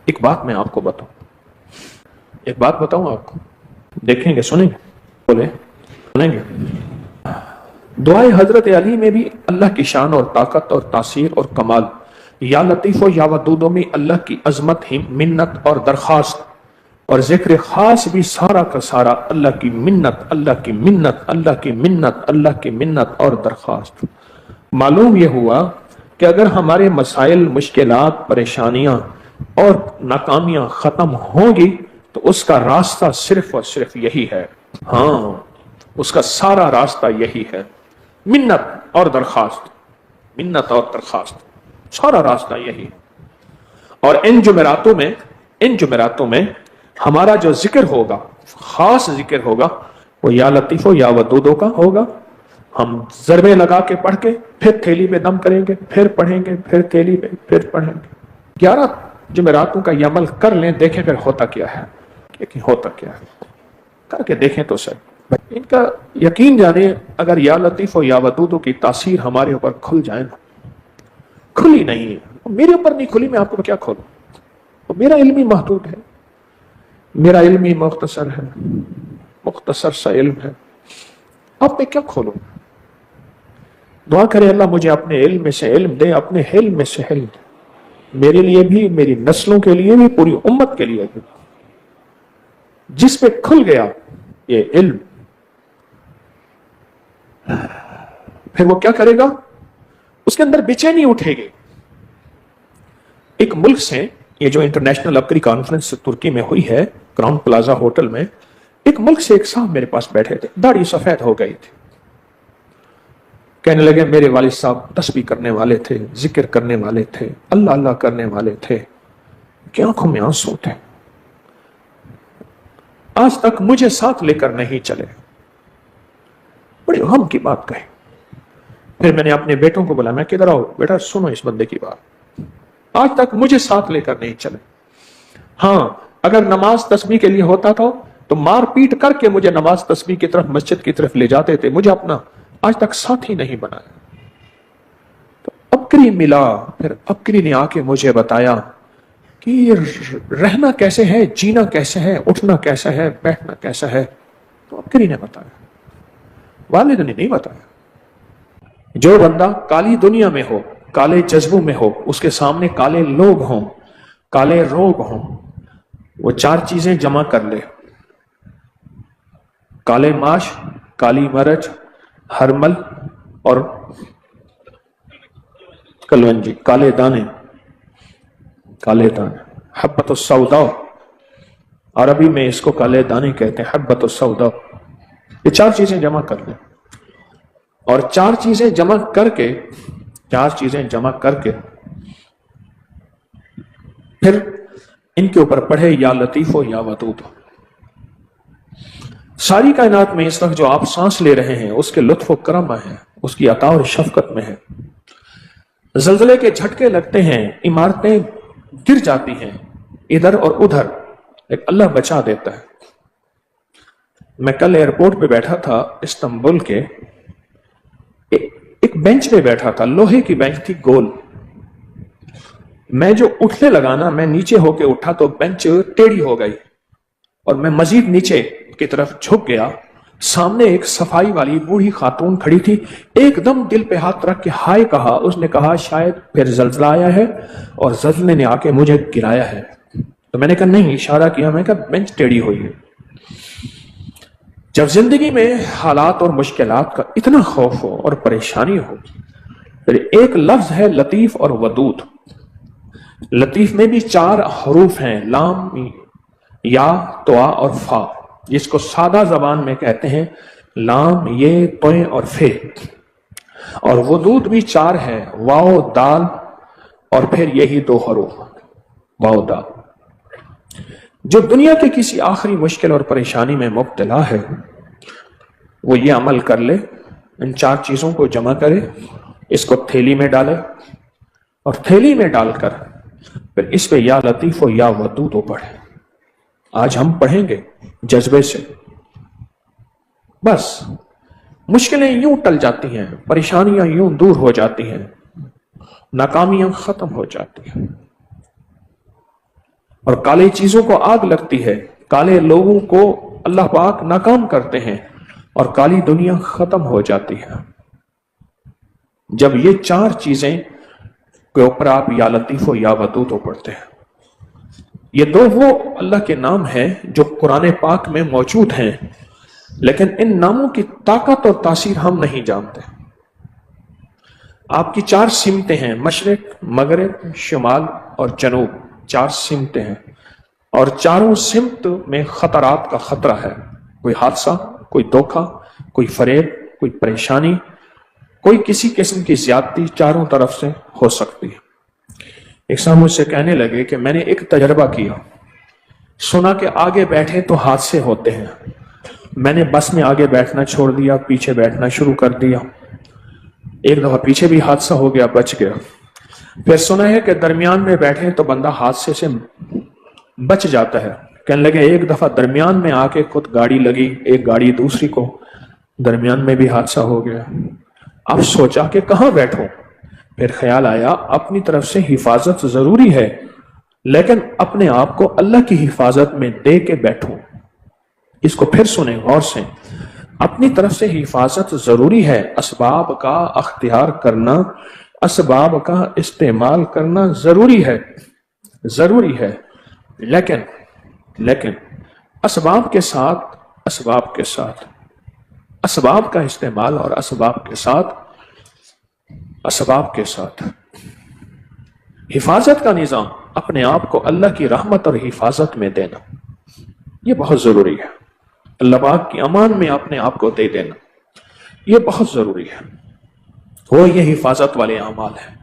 ایک بات میں آپ کو بتاؤں آپ کو، دیکھیں گے، سنیں گے، بولے سنیں گے۔ دعائے حضرت علی میں بھی اللہ کی شان اور طاقت اور تاثیر اور کمال، یا لطیف و یا ودودوں میں اللہ کی عظمت، منت اور درخواست، اور ذکر خاص بھی سارا کا سارا اللہ کی منت، اللہ کی منت، اللہ کی منت، اللہ کی منت اور درخواست۔ معلوم یہ ہوا کہ اگر ہمارے مسائل، مشکلات، پریشانیاں اور ناکامیاں ختم ہوں گی تو اس کا راستہ صرف اور صرف یہی ہے، ہاں اس کا سارا راستہ یہی ہے، منت اور درخواست، منت اور درخواست، سارا راستہ یہی ہے۔ اور ان جمعراتوں میں ہمارا جو ذکر ہوگا، خاص ذکر ہوگا، وہ یا لطیفو یا ودودوں کا ہوگا۔ ہم ضربے لگا کے پڑھ کے پھر تھیلی پہ دم کریں گے، پھر پڑھیں گے، پھر تھیلی پہ، پھر پڑھیں گے۔ 11 جمعراتوں کا یہ عمل کر لیں، دیکھیں پھر ہوتا کیا ہے، ہوتا کیا ہے، کر کے دیکھیں تو صحیح۔ ان کا یقین جانے، اگر یا لطیف و یا ودودوں کی تاثیر ہمارے اوپر کھل جائے نا، کھلی نہیں، میرے اوپر نہیں کھلی، میں آپ کو کیا کھولوں، میرا علم ہی محدود ہے، میرا علم ہی مختصر ہے، مختصر سا علم ہے، اب میں کیا کھولوں؟ دعا کرے اللہ مجھے اپنے علم میں سے علم دے، اپنے علم میں سے علم دے، میرے لیے بھی، میری نسلوں کے لیے بھی، پوری امت کے لیے بھی۔ جس پہ کھل گیا یہ علم، پھر وہ کیا کرے گا؟ اس کے اندر بے چینی اٹھے گی۔ ایک ملک سے، یہ جو انٹرنیشنل عبقری کانفرنس ترکی میں ہوئی ہے، کراؤن پلازا ہوٹل میں، ایک ملک سے ایک صاحب میرے پاس بیٹھے تھے، داڑھی سفید ہو گئی تھی، کہنے لگے میرے والد صاحب تسبیح کرنے والے تھے، ذکر کرنے والے تھے، اللہ اللہ کرنے والے تھے، کہ آنکھوں میں آنسو تھے، آج تک مجھے ساتھ لے کر نہیں چلے۔ بڑی غم کی بات کہی۔ پھر میں نے اپنے بیٹوں کو بولا، میں کدھر آؤ بیٹا، سنو اس بندے کی بات، آج تک مجھے ساتھ لے کر نہیں چلے۔ ہاں اگر نماز تسبیح کے لیے ہوتا تھا تو مار پیٹ کر کے مجھے نماز تسبیح کی طرف، مسجد کی طرف لے جاتے تھے، مجھے اپنا آج تک ساتھی نہیں بنایا۔ تو عبقری ملا، پھر عبقری نے آ کے مجھے بتایا کہ یہ رہنا کیسے ہے، جینا کیسے ہے، اٹھنا کیسا ہے، بیٹھنا کیسا ہے، تو عبقری نے بتایا، والد نے نہیں بتایا۔ جو بندہ کالی دنیا میں ہو، کالے جذبوں میں ہو، اس کے سامنے کالے لوگ ہوں، کالے روگ ہوں، وہ 4 چیزیں جمع کر لے: کالے ماش، کالی مرچ، ہرمل اور کلونجی، کالے دانے، کالے دانے، حبۃ السوداء، عربی میں اس کو کالے دانے کہتے ہیں، حبۃ السوداء۔ یہ 4 چیزیں جمع کر لیں، اور 4 چیزیں جمع کر کے پھر ان کے اوپر پڑھے یا لطیف و یا ودود۔ ساری کائنات میں اس وقت جو آپ سانس لے رہے ہیں، اس کے لطف و کرم میں ہے، اس کی عطا اور شفقت میں ہے۔ زلزلے کے جھٹکے لگتے ہیں، عمارتیں گر جاتی ہیں ادھر اور ادھر، لیکن اللہ بچا دیتا ہے۔ میں کل ایئرپورٹ پہ بیٹھا تھا استنبول کے، ایک بینچ پہ بیٹھا تھا، لوہے کی بینچ تھی گول، میں جو اٹھنے لگا نا، میں نیچے ہو کے اٹھا تو بینچ ٹیڑھی ہو گئی، اور میں مزید نیچے کی طرف جھک گیا۔ سامنے ایک صفائی والی بوڑھی خاتون کھڑی تھی، ایک دم دل پہ ہاتھ رکھ کے ہائے کہا، اس نے کہا شاید پھر زلزلہ آیا ہے اور زلزلے نے آ کے مجھے گرایا ہے۔ تو میں نے کہا نہیں، اشارہ کیا، میں کہا بینچ ٹیڑھی ہوئی ہے۔ جب زندگی میں حالات اور مشکلات کا اتنا خوف ہو اور پریشانی ہو، پھر ایک لفظ ہے لطیف اور ودود۔ لطیف میں بھی 4 حروف ہیں، لام، یا، توا اور فا، جس کو سادہ زبان میں کہتے ہیں لام، یہ، توئے اور فے۔ اور ودود بھی 4 ہے، واو، دال، اور پھر یہی 2 حروف، واو، دال۔ جو دنیا کے کسی آخری مشکل اور پریشانی میں مبتلا ہے، وہ یہ عمل کر لے، ان 4 چیزوں کو جمع کرے، اس کو تھیلی میں ڈالے، اور تھیلی میں ڈال کر پھر اس پہ یا لطیف و یا ودود پڑھے۔ آج ہم پڑھیں گے جذبے سے، بس مشکلیں یوں ٹل جاتی ہیں، پریشانیاں یوں دور ہو جاتی ہیں، ناکامیاں ختم ہو جاتی ہیں۔ اور کالے چیزوں کو آگ لگتی ہے، کالے لوگوں کو اللہ پاک ناکام کرتے ہیں اور کالی دنیا ختم ہو جاتی ہے۔ جب یہ چار چیزیں کے اوپر آپ یا لطیف و یا ودود پڑھتے ہیں، یہ دو وہ اللہ کے نام ہیں جو قرآن پاک میں موجود ہیں، لیکن ان ناموں کی طاقت اور تاثیر ہم نہیں جانتے۔ آپ کی چار سمتیں ہیں، مشرق، مغرب، شمال اور جنوب، چار سمتیں ہیں، اور چاروں سمت میں خطرات کا خطرہ ہے۔ کوئی حادثہ، کوئی دھوکہ، کوئی فریب، کوئی پریشانی، کوئی کسی قسم کی زیادتی چاروں طرف سے ہو سکتی ہے۔ ایک صاحب مجھ سے کہنے لگے کہ میں نے ایک تجربہ کیا، سنا کہ آگے بیٹھے تو حادثے ہوتے ہیں، میں نے بس میں آگے بیٹھنا چھوڑ دیا، پیچھے بیٹھنا شروع کر دیا، ایک دفعہ پیچھے بھی حادثہ ہو گیا، بچ گیا۔ پھر سنا ہے کہ درمیان میں بیٹھے تو بندہ حادثے سے بچ جاتا ہے۔ کہنے لگے ایک دفعہ درمیان میں آ کے خود گاڑی لگی، ایک گاڑی دوسری کو، درمیان میں بھی حادثہ ہو گیا۔ اب سوچا کہ کہاں بیٹھوں، پھر خیال آیا اپنی طرف سے حفاظت ضروری ہے، لیکن اپنے آپ کو اللہ کی حفاظت میں دے کے بیٹھوں۔ اس کو پھر سنیں غور سے، اپنی طرف سے حفاظت ضروری ہے، اسباب کا اختیار کرنا، اسباب کا استعمال کرنا ضروری ہے، لیکن اسباب کے ساتھ اسباب کا استعمال اور اسباب کے ساتھ حفاظت کا نظام، اپنے آپ کو اللہ کی رحمت اور حفاظت میں دینا، یہ بہت ضروری ہے۔ اللہ پاک کی امان میں اپنے آپ کو دے دینا، یہ بہت ضروری ہے۔ وہ یہ حفاظت والے اعمال ہیں۔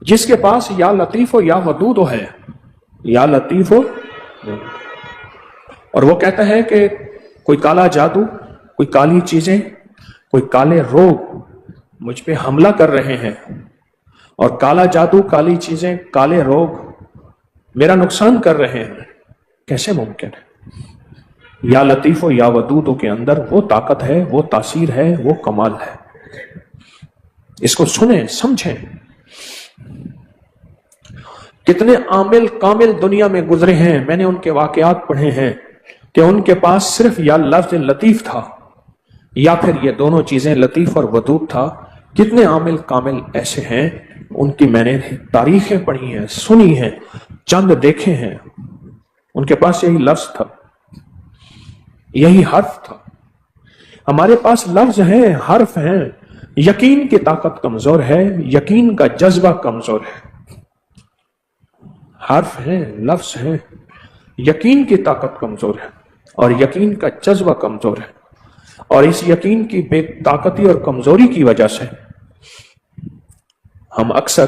جس کے پاس یا لطیف و یا ودود ہے، یا لطیف ہو، اور وہ کہتا ہے کہ کوئی کالا جادو، کوئی کالی چیزیں، کوئی کالے روگ مجھ پہ حملہ کر رہے ہیں، اور کالا جادو، کالی چیزیں، کالے روگ میرا نقصان کر رہے ہیں، کیسے ممکن ہے؟ یا لطیف و یا ودود کے اندر وہ طاقت ہے، وہ تاثیر ہے، وہ کمال ہے۔ اس کو سنیں، سمجھیں۔ کتنے عامل کامل دنیا میں گزرے ہیں، میں نے ان کے واقعات پڑھے ہیں کہ ان کے پاس صرف یا لفظ لطیف تھا یا پھر یہ دونوں چیزیں لطیف اور ودود تھا۔ کتنے عامل کامل ایسے ہیں، ان کی میں نے تاریخیں پڑھی ہیں، سنی ہیں، چند دیکھے ہیں، ان کے پاس یہی لفظ تھا، یہی حرف تھا۔ ہمارے پاس لفظ ہیں، حرف ہیں، یقین کی طاقت کمزور ہے، یقین کا جذبہ کمزور ہے۔ حرف ہیں، لفظ ہیں، یقین کی طاقت کمزور ہے اور یقین کا جذبہ کمزور ہے، اور اس یقین کی بے طاقتی اور کمزوری کی وجہ سے ہم اکثر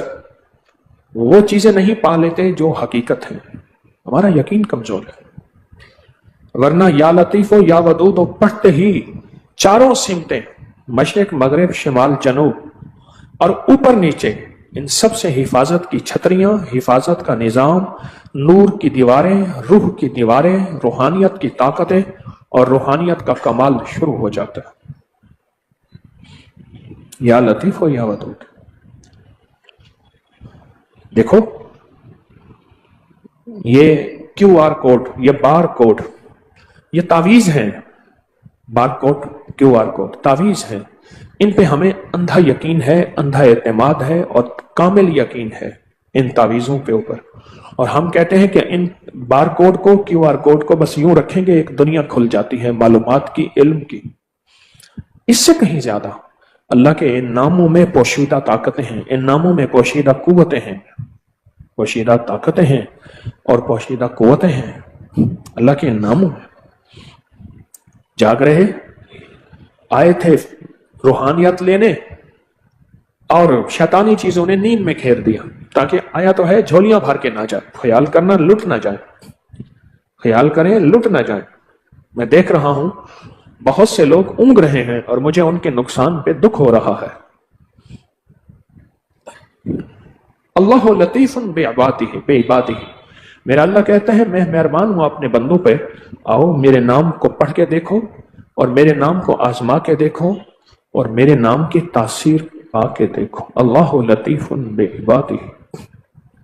وہ چیزیں نہیں پا لیتے جو حقیقت ہیں، ہمارا یقین کمزور ہے۔ ورنہ یا لطیف و یا ودود پڑھتے ہی چاروں سمتیں، مشرق، مغرب، شمال، جنوب اور اوپر نیچے، ان سب سے حفاظت کی چھتریاں، حفاظت کا نظام، نور کی دیواریں، روح کی دیواریں، روحانیت کی طاقتیں اور روحانیت کا کمال شروع ہو جاتا ہے۔ یا لطیف و یا ودود۔ دیکھو یہ کیو آر کوڈ، یہ بار کوڈ، یہ تعویذ ہیں۔ Bar code, Q R code تعویذ ہیں، ان پہ ہمیں اندھا یقین ہے، اندھا اعتماد ہے اور کامل یقین ہے ان تعویذوں کے اوپر، اور ہم کہتے ہیں کہ ان بار کوڈ کو، کیو آر کوڈ کو بس یوں رکھیں گے ایک دنیا کھل جاتی ہے معلومات کی، علم کی۔ اس سے کہیں زیادہ اللہ کے ان ناموں میں پوشیدہ طاقتیں ہیں، ان ناموں میں پوشیدہ قوتیں ہیں، پوشیدہ طاقتیں ہیں اور پوشیدہ قوتیں ہیں اللہ کے ان ناموں میں۔ جاگ رہے آئے تھے روحانیت لینے اور شیطانی چیزوں نے نیند میں گھیر دیا، تاکہ آیا تو ہے جھولیاں بھر کے نہ جائے، خیال کرنا لٹ نہ جائے، خیال کریں لٹ نہ جائیں۔ میں دیکھ رہا ہوں بہت سے لوگ اونگ رہے ہیں اور مجھے ان کے نقصان پہ دکھ ہو رہا ہے۔ اللہ لطیف بعبادہ، میرا اللہ کہتا ہے میں مہربان ہوں اپنے بندوں پہ، آؤ میرے نام کو پڑھ کے دیکھو اور میرے نام کو آزما کے دیکھو اور میرے نام کی تاثیر پا کے دیکھو۔ اللہ لطیف بعبادہ۔